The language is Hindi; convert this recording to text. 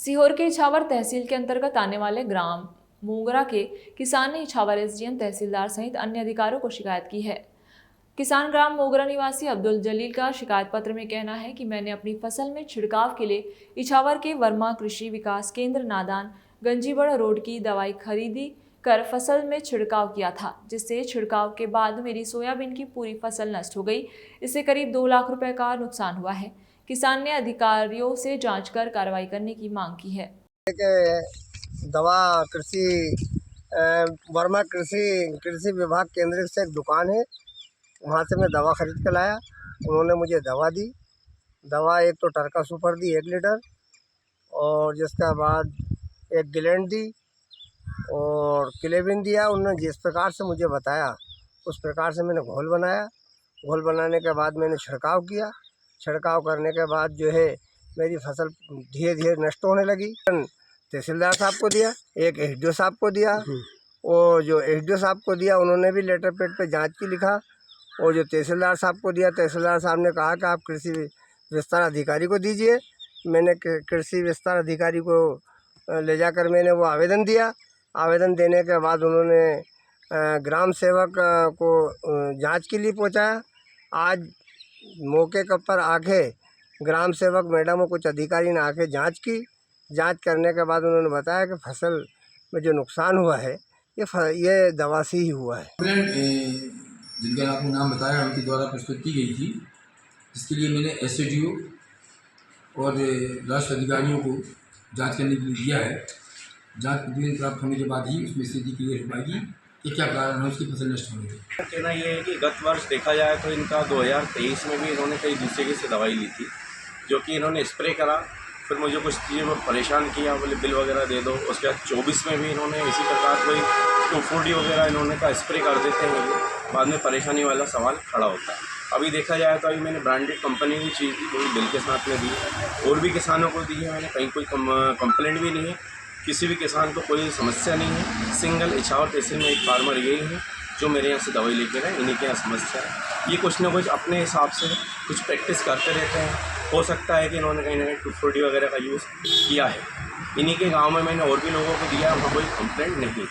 सीहोर के इछावर तहसील के अंतर्गत आने वाले ग्राम मोगरा के किसान ने इछावर एसडीएम तहसीलदार सहित अन्य अधिकारियों को शिकायत की है। किसान ग्राम मोगरा निवासी अब्दुल जलील का शिकायत पत्र में कहना है कि मैंने अपनी फसल में छिड़काव के लिए इछावर के वर्मा कृषि विकास केंद्र नादान गंजीबड़ रोड की दवाई खरीदी कर फसल में छिड़काव किया था, जिससे छिड़काव के बाद मेरी सोयाबीन की पूरी फसल नष्ट हो गई। इससे करीब 2 लाख रुपए का नुकसान हुआ है। किसान ने अधिकारियों से जांच कर कार्रवाई करने की मांग की है। दवा कृषि वर्मा कृषि विभाग केंद्र से एक दुकान है, वहाँ से मैं दवा खरीद कर लाया। उन्होंने मुझे दवा दी। दवा एक तो टरका सुपर दी 1 लीटर, और जिसके बाद एक गिलेंड दी और क्लेविन दिया। उन्होंने जिस प्रकार से मुझे बताया उस प्रकार से मैंने घोल बनाया। घोल बनाने के बाद मैंने छिड़काव किया। छिड़काव करने के बाद जो है मेरी फसल धीरे धीरे नष्ट होने लगी। तहसीलदार साहब को दिया, एक एसडीओ साहब को दिया, और जो एसडीओ साहब को दिया उन्होंने भी लेटर पेड पे जांच की लिखा, और जो तहसीलदार साहब को दिया, तहसीलदार साहब ने कहा कि आप कृषि विस्तार अधिकारी को दीजिए। मैंने कृषि विस्तार अधिकारी को ले जाकर मैंने वो आवेदन दिया। आवेदन देने के बाद उन्होंने ग्राम सेवक को जांच के लिए पहुंचाया। आज मौके के पर आके ग्राम सेवक मैडम और कुछ अधिकारी ने आके जांच की। जांच करने के बाद उन्होंने बताया कि फसल में जो नुकसान हुआ है ये दवा से ही हुआ है। जिनका आपने नाम बताया उनके द्वारा प्रस्तुत की गई थी, इसके लिए मैंने एसडीओ और राष्ट्र अधिकारियों को जांच करने के लिए दिया है। जांच प्रतिवेदन प्राप्त होने के बाद ही उसमें स्थिति क्लियर हो पाएगी कि क्या कारण है उसकी फसल नष्ट होने की। कहना ये है कि गत वर्ष देखा जाए तो इनका 2023 में भी इन्होंने कई दूसरे से दवाई ली थी, जो कि इन्होंने स्प्रे करा। फिर मुझे कुछ चीज़ों में परेशान किया, बोले बिल वगैरह दे दो। उसके बाद 24 में भी इन्होंने इसी प्रकार कोई 2,4-D वगैरह इन्होंने का स्प्रे कर देते हैं, मुझे बाद में परेशानी वाला सवाल खड़ा होता है। अभी देखा जाए तो अभी मैंने ब्रांडेड कंपनी की चीज़ दी, वो बिल के साथ में दी है, और भी किसानों को दी है मैंने। कहीं कोई कंप्लेंट भी नहीं है, किसी भी किसान को कोई समस्या नहीं है। सिंगल इछावर तहसील में एक फार्मर यही है जो मेरे यहाँ से दवाई लेकर आए, इन्हीं के यहाँ समस्या है। ये कुछ ना कुछ अपने हिसाब से कुछ प्रैक्टिस करते रहते हैं। हो सकता है कि इन्होंने कहीं ना कहीं 2,4-D वगैरह का यूज़ किया है। इन्हीं के गांव में मैंने और भी लोगों को दिया, वहाँ कोई कंप्लेंट नहीं।